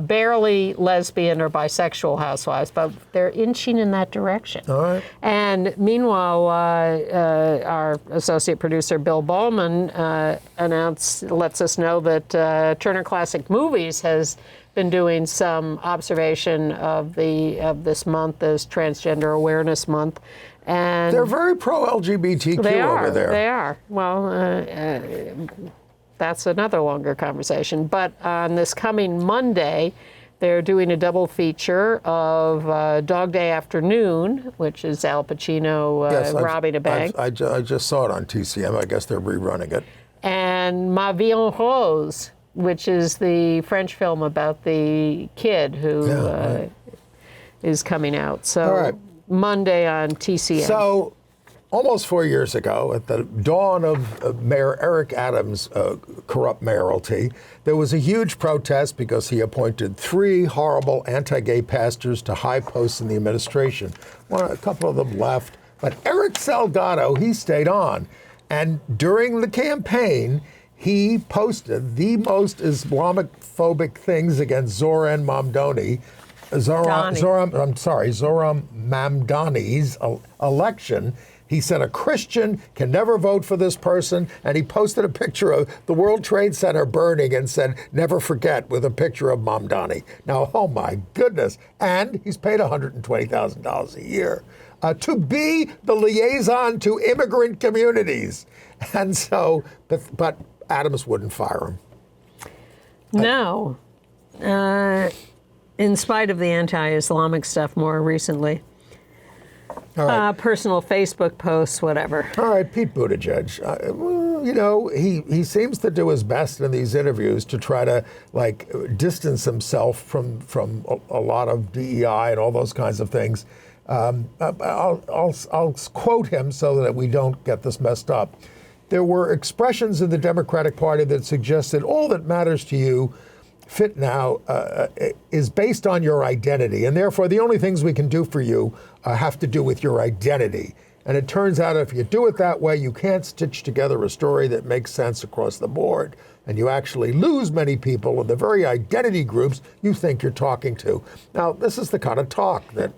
Barely lesbian or bisexual housewives, but they're inching in that direction. All right. And meanwhile, our associate producer, Bill Ballman, lets us know that Turner Classic Movies has been doing some observation of this month as Transgender Awareness Month. And they're very pro-LGBTQ over there. They are. Well, that's another longer conversation. But on this coming Monday, they're doing a double feature of Dog Day Afternoon, which is Al Pacino robbing a bank. I just saw it on TCM. I guess they're rerunning it. And Ma Vie en Rose, which is the French film about the kid who is coming out. So Monday on TCM. So almost 4 years ago, at the dawn of Mayor Eric Adams' corrupt mayoralty, there was a huge protest because he appointed 3 horrible anti-gay pastors to high posts in the administration. A couple of them left, but Eric Salgado, he stayed on. And during the campaign, he posted the most Islamophobic things against Zoran Mamdani's election. He said a Christian can never vote for this person, and he posted a picture of the World Trade Center burning and said, never forget, with a picture of Mamdani. Now, oh my goodness. And he's paid $120,000 a year to be the liaison to immigrant communities. And so, but Adams wouldn't fire him. No. In spite of the anti-Islamic stuff more recently. All right. Personal Facebook posts, whatever. All right, Pete Buttigieg. You know, he seems to do his best in these interviews to try to distance himself from a lot of DEI and all those kinds of things. I'll quote him so that we don't get this messed up. There were expressions in the Democratic Party that suggested all that matters to you fit now is based on your identity, and therefore the only things we can do for you have to do with your identity. And it turns out if you do it that way, you can't stitch together a story that makes sense across the board, and you actually lose many people in the very identity groups you think you're talking to. Now, this is the kind of talk that,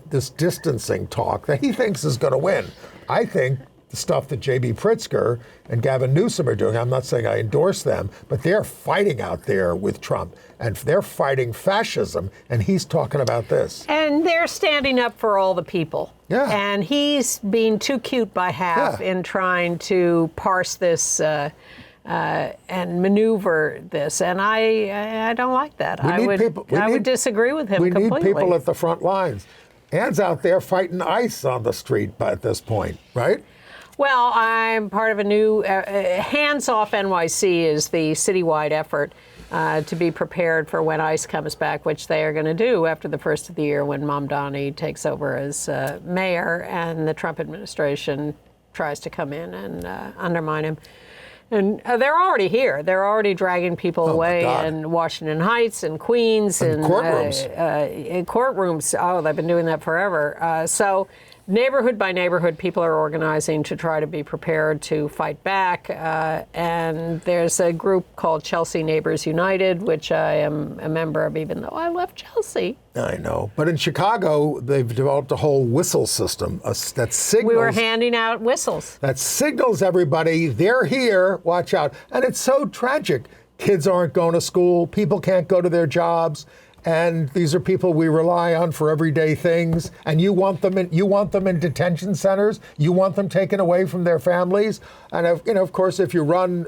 this distancing talk that he thinks is going to win. I think the stuff that J.B. Pritzker and Gavin Newsom are doing, I'm not saying I endorse them, but they're fighting out there with Trump, and they're fighting fascism, and he's talking about this. And they're standing up for all the people. Yeah. And he's being too cute by half in trying to parse this and maneuver this, and I don't like that. I would disagree with him completely. We need people at the front lines. Ann's out there fighting ICE on the street at this point, right? Well, I'm part of a new Hands Off NYC is the citywide effort to be prepared for when ICE comes back, which they are going to do after the first of the year when Mamdani takes over as mayor and the Trump administration tries to come in and undermine him. And they're already here. They're already dragging people away in Washington Heights and Queens and courtrooms. In courtrooms. Oh, they've been doing that forever. So neighborhood by neighborhood, people are organizing to try to be prepared to fight back. And there's a group called Chelsea Neighbors United, which I am a member of, even though I left Chelsea. I know. But in Chicago, they've developed a whole whistle system that signals. We were handing out whistles. That signals everybody, they're here, watch out. And it's so tragic. Kids aren't going to school. People can't go to their jobs. And these are people we rely on for everyday things. And you want them in detention centers. You want them taken away from their families. And of course, if you run,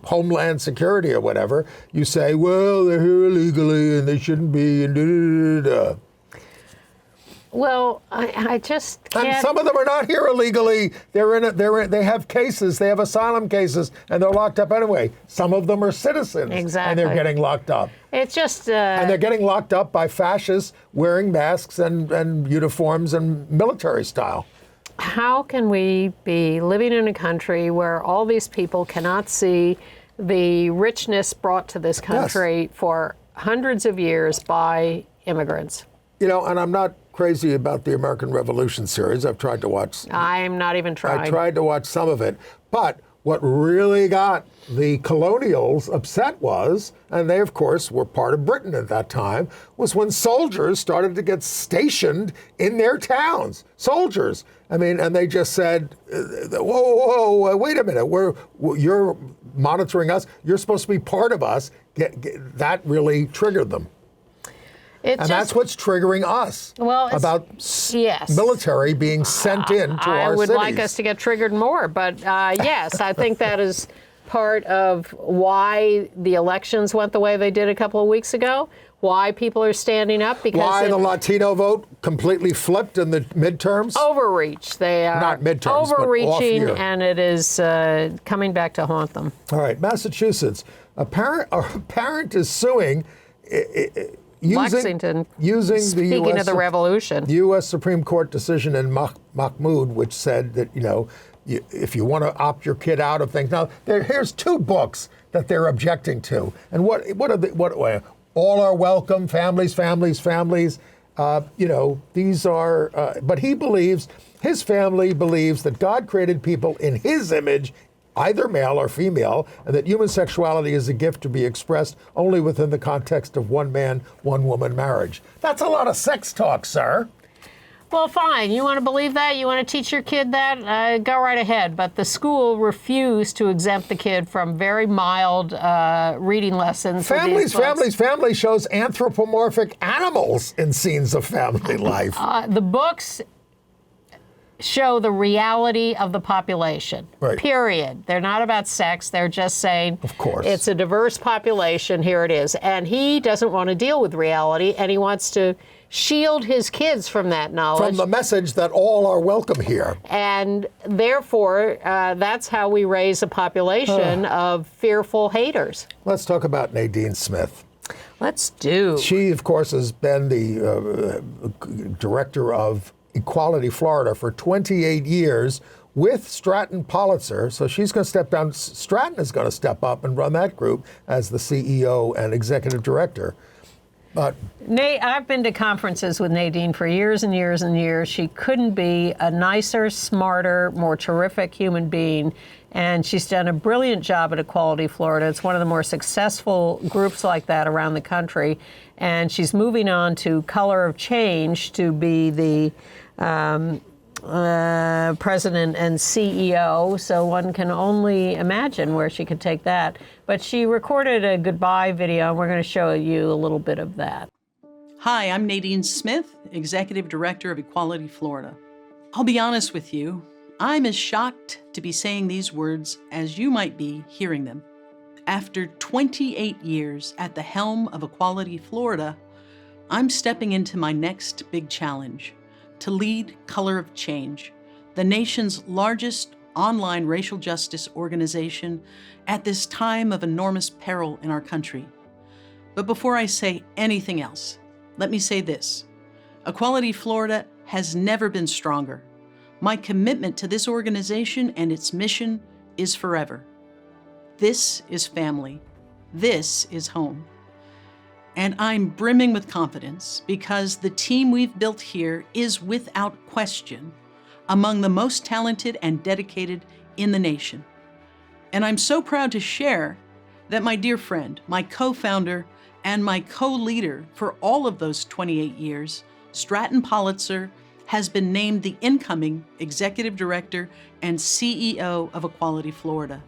Homeland Security or whatever, you say, well, they're here illegally and they shouldn't be. And da-da-da-da-da. Well, I just can't. And some of them are not here illegally. They have cases. They have asylum cases, and they're locked up anyway. Some of them are citizens, Exactly. and they're getting locked up. It's just. And they're getting locked up by fascists wearing masks and uniforms and military style. How can we be living in a country where all these people cannot see the richness brought to this country for hundreds of years by immigrants? And I'm not crazy about the American Revolution series. I've tried to watch. I'm not even trying. I tried to watch some of it. But what really got the colonials upset was, and they, of course, were part of Britain at that time, was when soldiers started to get stationed in their towns. Soldiers. And they just said, whoa, wait a minute. You're monitoring us. You're supposed to be part of us. That really triggered them. That's what's triggering us about military being sent in to our cities. I would like us to get triggered more, but yes, I think that is part of why the elections went the way they did a couple of weeks ago, why people are standing up. Because why the Latino vote completely flipped in the midterms? Overreach. They are not midterms, overreaching, but off year. and it is coming back to haunt them. All right, Massachusetts. A parent is suing... Lexington, Speaking of the revolution. U.S. Supreme Court decision in Mahmoud, which said that, if you want to opt your kid out of things. Now, here's two books that they're objecting to. And what all are welcome, families. These are, but his family believes that God created people in his image, either male or female, and that human sexuality is a gift to be expressed only within the context of one man, one woman marriage. That's a lot of sex talk, sir. Well, fine. You want to believe that? You want to teach your kid that? Go right ahead. But the school refused to exempt the kid from very mild reading lessons. Family shows anthropomorphic animals in scenes of family life. The books show the reality of the population, right. Period. They're not about sex. They're just saying, of course, it's a diverse population. Here it is. And he doesn't want to deal with reality, and he wants to shield his kids from that knowledge. From the message that all are welcome here. And therefore, that's how we raise a population of fearful haters. Let's talk about Nadine Smith. Let's do. She, of course, has been the director of Equality Florida for 28 years with Stratton Politzer. So she's going to step down. Stratton is going to step up and run that group as the CEO and executive director. But I've been to conferences with Nadine for years and years and years. She couldn't be a nicer, smarter, more terrific human being. And she's done a brilliant job at Equality Florida. It's one of the more successful groups like that around the country. And she's moving on to Color of Change to be the president and CEO. So one can only imagine where she could take that. But she recorded a goodbye video, and we're going to show you a little bit of that. Hi, I'm Nadine Smith, Executive Director of Equality Florida. I'll be honest with you, I'm as shocked to be saying these words as you might be hearing them. After 28 years at the helm of Equality Florida, I'm stepping into my next big challenge, to lead Color of Change, the nation's largest online racial justice organization at this time of enormous peril in our country. But before I say anything else, let me say this. Equality Florida has never been stronger. My commitment to this organization and its mission is forever. This is family. This is home. And I'm brimming with confidence because the team we've built here is without question among the most talented and dedicated in the nation. And I'm so proud to share that my dear friend, my co-founder, and my co-leader for all of those 28 years, Stratton Politzer, has been named the incoming Executive Director and CEO of Equality Florida.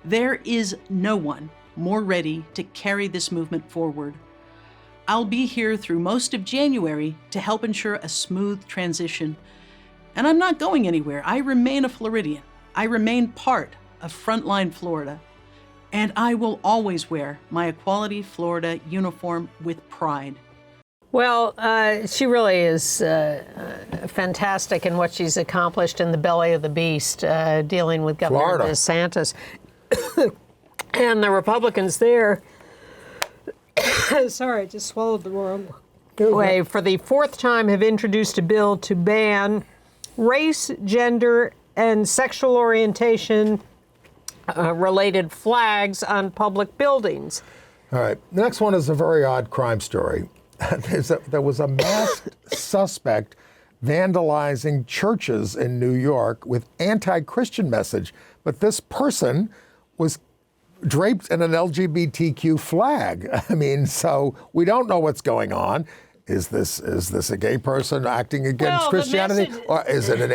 There is no one more ready to carry this movement forward. I'll be here through most of January to help ensure a smooth transition. And I'm not going anywhere. I remain a Floridian. I remain part of Frontline Florida. And I will always wear my Equality Florida uniform with pride. Well, she really is fantastic in what she's accomplished in the belly of the beast, dealing with Governor Florida. DeSantis. And the Republicans there, sorry, I just swallowed the wrong way, for the fourth time have introduced a bill to ban race, gender, and sexual orientation related flags on public buildings. All right. The next one is a very odd crime story. There was a masked suspect vandalizing churches in New York with anti-Christian message, but this person was draped in an LGBTQ flag. I mean, so we don't know what's going on. Is this a gay person acting against Christianity, or is it an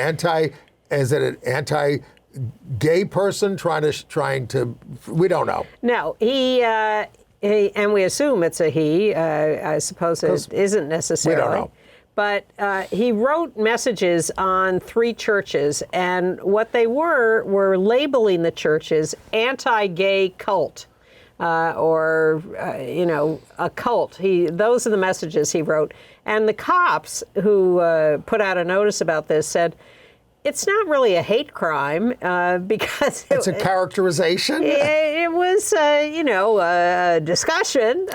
anti-gay person trying to? We don't know. No, he and we assume it's a he. I suppose it isn't necessarily. We don't know. But he wrote messages on 3 churches, and what they were labeling the churches anti-gay cult, or a cult. Those are the messages he wrote. And the cops who put out a notice about this said, it's not really a hate crime because it's a characterization. It was, a discussion.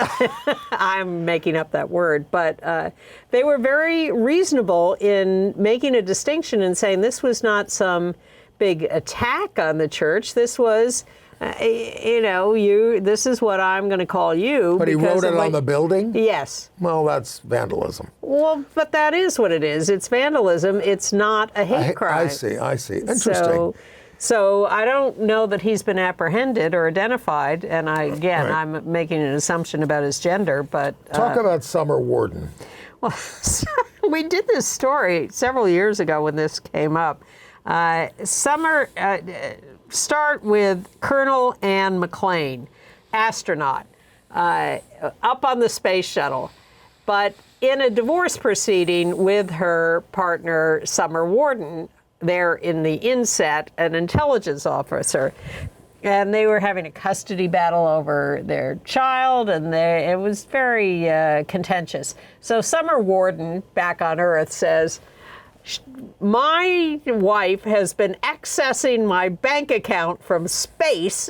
I'm making up that word, but they were very reasonable in making a distinction and saying this was not some big attack on the church. This was, this is what I'm going to call you. But he wrote it on the building? Yes. Well, that's vandalism. Well, but that is what it is. It's vandalism. It's not a hate crime. I see. Interesting. So I don't know that he's been apprehended or identified, and I'm making an assumption about his gender, but... Talk about Summer Warden. Well, we did this story several years ago when this came up. Start with Colonel Anne McClain, astronaut, up on the space shuttle, but in a divorce proceeding with her partner, Summer Warden, there in the inset, an intelligence officer. And they were having a custody battle over their child, and it was very contentious. So Summer Warden, back on Earth, says, my wife has been accessing my bank account from space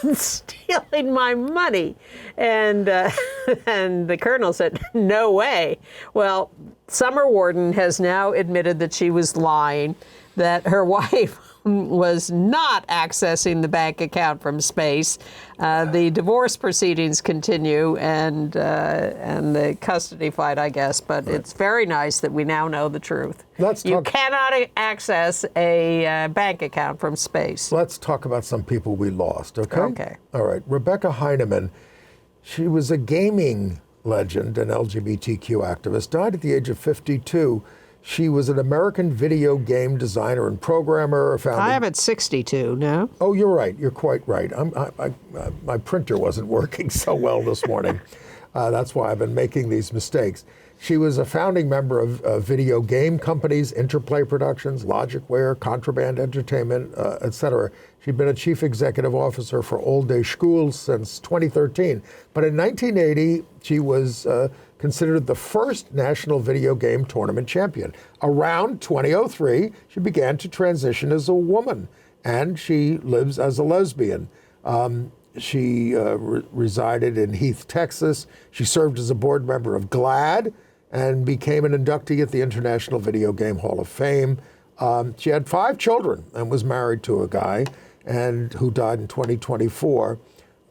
and stealing my money. And the colonel said, no way. Well, Summer Warden has now admitted that she was lying, that her wife was not accessing the bank account from space. The divorce proceedings continue and the custody fight, I guess, but it's very nice that we now know the truth. You cannot access a bank account from space. Let's talk about some people we lost, okay? Okay. All right. Rebecca Heinemann, she was a gaming legend, an LGBTQ activist, died at the age of 52. She was an American video game designer and programmer. I have it 62, no? Oh, you're right. You're quite right. My printer wasn't working so well this morning. That's why I've been making these mistakes. She was a founding member of video game companies, Interplay Productions, Logicware, Contraband Entertainment, etc. She'd been a chief executive officer for Old Day Schools since 2013. But in 1980, she was considered the first national video game tournament champion. Around 2003, she began to transition as a woman, and she lives as a lesbian. She resided in Heath, Texas. She served as a board member of GLAAD and became an inductee at the International Video Game Hall of Fame. She had 5 children and was married to a guy and who died in 2024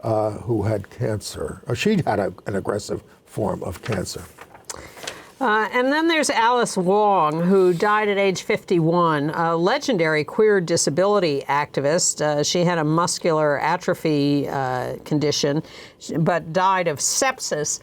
who had cancer. She had an aggressive form of cancer. And then there's Alice Wong, who died at age 51, a legendary queer disability activist. She had a muscular atrophy condition, but died of sepsis.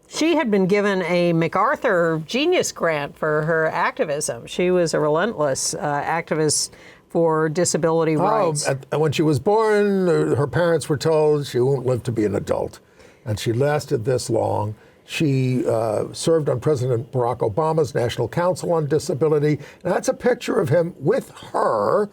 She had been given a MacArthur Genius Grant for her activism. She was a relentless activist for disability rights. When she was born, her parents were told she won't live to be an adult. And she lasted this long. She served on President Barack Obama's National Council on Disability. And that's a picture of him with her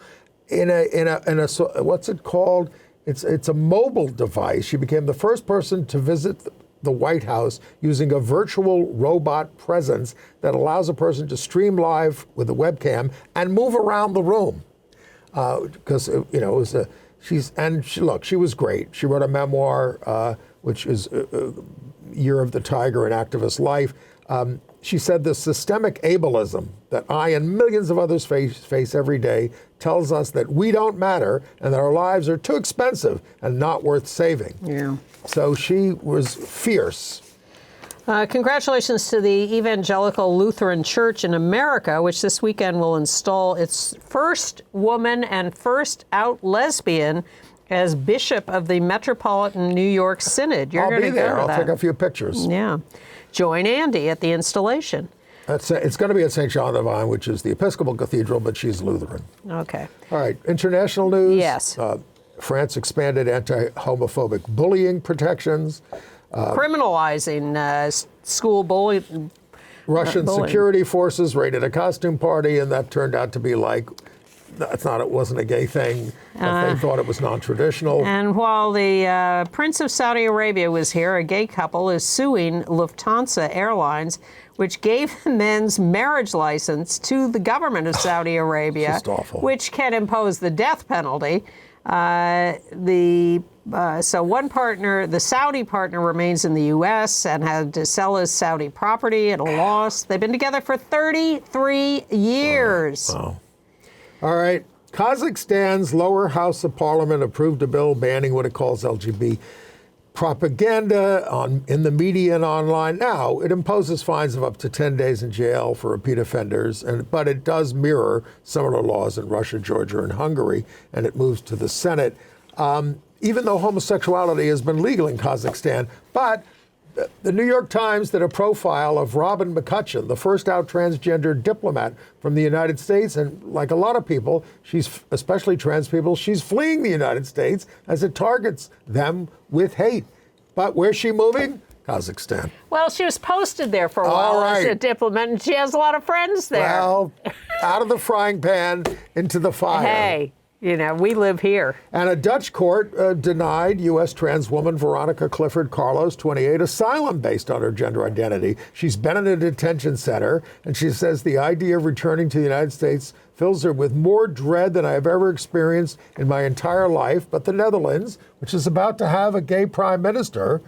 in a what's it called? It's a mobile device. She became the first person to visit the White House using a virtual robot presence that allows a person to stream live with a webcam and move around the room. Because it was she was great. She wrote a memoir, which is Year of the Tiger, An Activist Life. She said the systemic ableism that I and millions of others face every day tells us that we don't matter and that our lives are too expensive and not worth saving. Yeah. So she was fierce. Congratulations to the Evangelical Lutheran Church in America, which this weekend will install its first woman and first out lesbian as Bishop of the Metropolitan New York Synod. I'll be there. I'll take a few pictures. Yeah. Join Andy at the installation. It's going to be at St. John the Divine, which is the Episcopal Cathedral, but she's Lutheran. Okay. All right. International news. Yes. France expanded anti-homophobic bullying protections. Criminalizing school bullying. Russian security forces raided a costume party, and that turned out to be it wasn't a gay thing, but they thought it was non-traditional. And while the Prince of Saudi Arabia was here, a gay couple is suing Lufthansa Airlines, which gave the men's marriage license to the government of Saudi Arabia, Just awful. which can impose the death penalty. So one partner, the Saudi partner, remains in the U.S. and had to sell his Saudi property at a loss. They've been together for 33 years. Wow. All right. Kazakhstan's lower house of parliament approved a bill banning what it calls LGBT propaganda in the media and online. Now, it imposes fines of up to 10 days in jail for repeat offenders, but it does mirror similar laws in Russia, Georgia, and Hungary, and it moves to the Senate. Even though homosexuality has been legal in Kazakhstan, but the New York Times did a profile of Robin McCutcheon, the first out transgender diplomat from the United States. And like a lot of people, especially trans people, she's fleeing the United States as it targets them with hate. But where's she moving? Kazakhstan. Well, she was posted there for a while as a diplomat, and she has a lot of friends there. Well, out of the frying pan into the fire. Hey. We live here. And a Dutch court denied U.S. trans woman Veronica Clifford Carlos, 28, asylum based on her gender identity. She's been in a detention center, and she says the idea of returning to the United States fills her with more dread than I have ever experienced in my entire life. But the Netherlands, which is about to have a gay prime minister,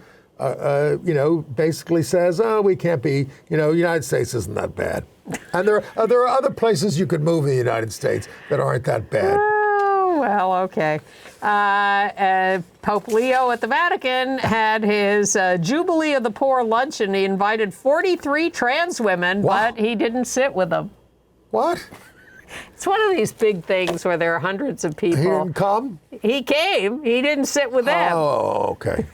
basically says, we can't be, United States isn't that bad. And there are other places you could move in the United States that aren't that bad. Well, okay. Pope Leo at the Vatican had his Jubilee of the Poor luncheon. He invited 43 trans women, but he didn't sit with them. What? It's one of these big things where there are hundreds of people. He didn't come? He came. He didn't sit with them. Oh, okay.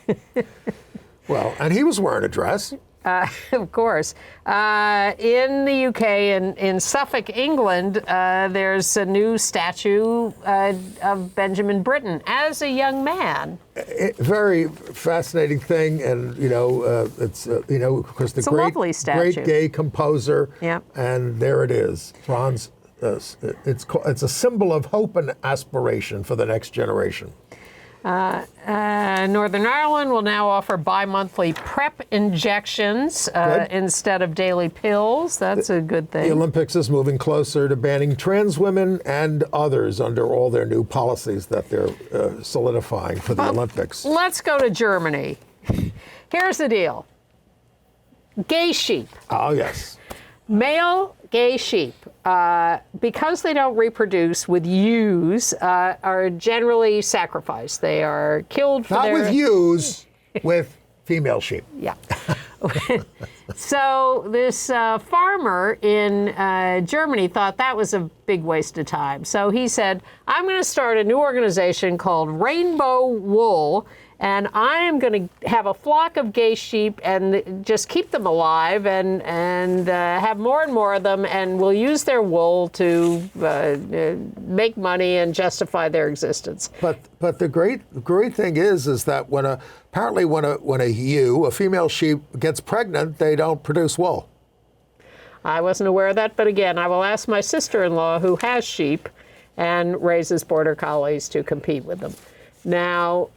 Well, and he was wearing a dress. Of course. In the UK, in Suffolk, England, there's a new statue of Benjamin Britten as a young man. Very fascinating thing, and it's because the great gay composer, and there it is, bronze. It's a symbol of hope and aspiration for the next generation. Northern Ireland will now offer bi-monthly PrEP injections instead of daily pills. That's a good thing. The Olympics is moving closer to banning trans women and others under all their new policies that they're solidifying for the Olympics. Let's go to Germany. Here's the deal. Gay sheep. Oh, yes. Male gay sheep, because they don't reproduce with ewes, are generally sacrificed. They are killed for Not with ewes, with female sheep. Yeah. So this farmer in Germany thought that was a big waste of time. So he said, I'm going to start a new organization called Rainbow Wool, and I am going to have a flock of gay sheep and just keep them alive and have more and more of them, and we'll use their wool to make money and justify their existence. But the great thing is that when a ewe, a female sheep, gets pregnant, they don't produce wool. I wasn't aware of that, but again, I will ask my sister-in-law who has sheep and raises border collies to compete with them. Now,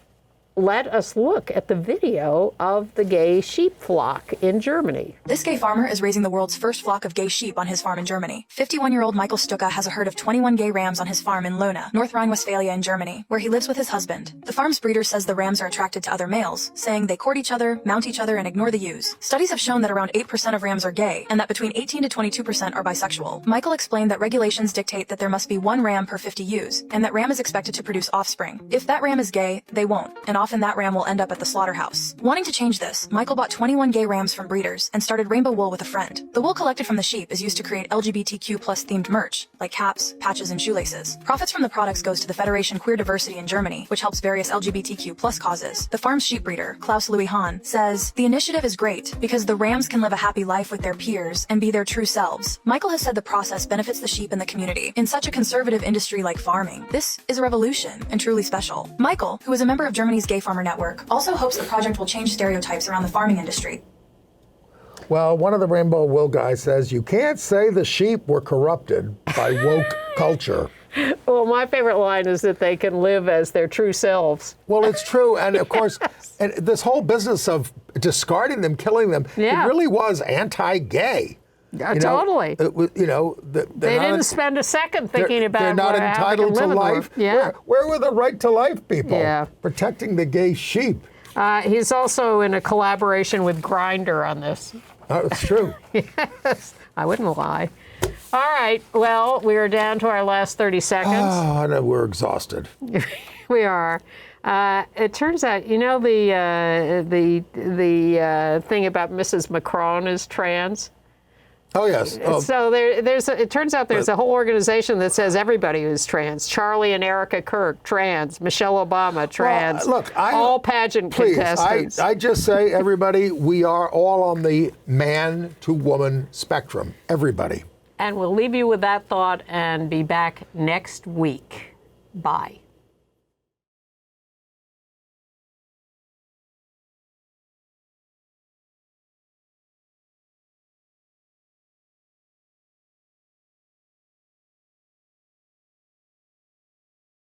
let us look at the video of the gay sheep flock in Germany. This gay farmer is raising the world's first flock of gay sheep on his farm in Germany. 51-year-old Michael Stucke has a herd of 21 gay rams on his farm in Lohna, North Rhine-Westphalia in Germany, where he lives with his husband. The farm's breeder says the rams are attracted to other males, saying they court each other, mount each other, and ignore the ewes. Studies have shown that around 8% of rams are gay, and that between 18 to 22% are bisexual. Michael explained that regulations dictate that there must be 1 ram per 50 ewes, and that ram is expected to produce offspring. If that ram is gay, they won't, and often that ram will end up at the slaughterhouse. Wanting to change this, Michael bought 21 gay rams from breeders and started Rainbow Wool with a friend. The wool collected from the sheep is used to create LGBTQ+ themed merch, like caps, patches, and shoelaces. Profits from the products goes to the Federation Queer Diversity in Germany, which helps various LGBTQ+ causes. The farm's sheep breeder, Klaus Louis Hahn, says, the initiative is great because the rams can live a happy life with their peers and be their true selves. Michael has said the process benefits the sheep and the community. In such a conservative industry like farming, this is a revolution and truly special. Michael, who is a member of Germany's Gay Farmer Network, also hopes the project will change stereotypes around the farming industry. Well, one of the Rainbow Wool guys says, you can't say the sheep were corrupted by woke culture. Well, my favorite line is that they can live as their true selves. Well, it's true. And of course, and this whole business of discarding them, killing them, it really was anti-gay. Totally. They didn't spend a second thinking about they're not entitled to life. Yeah. Where were the right to life people? Yeah. Protecting the gay sheep. He's also in a collaboration with Grindr on this. Oh, it's true. Yes, I wouldn't lie. All right, well, we are down to our last 30 seconds. Oh, I know, we're exhausted. We are. It turns out, the thing about Mrs. Macron is trans. Oh, yes. Oh. So it turns out there's a whole organization that says everybody who's trans. Charlie and Erica Kirk, trans. Michelle Obama, trans. Well, look, all pageant contestants. I just say, everybody, we are all on the man to woman spectrum. Everybody. And we'll leave you with that thought and be back next week. Bye.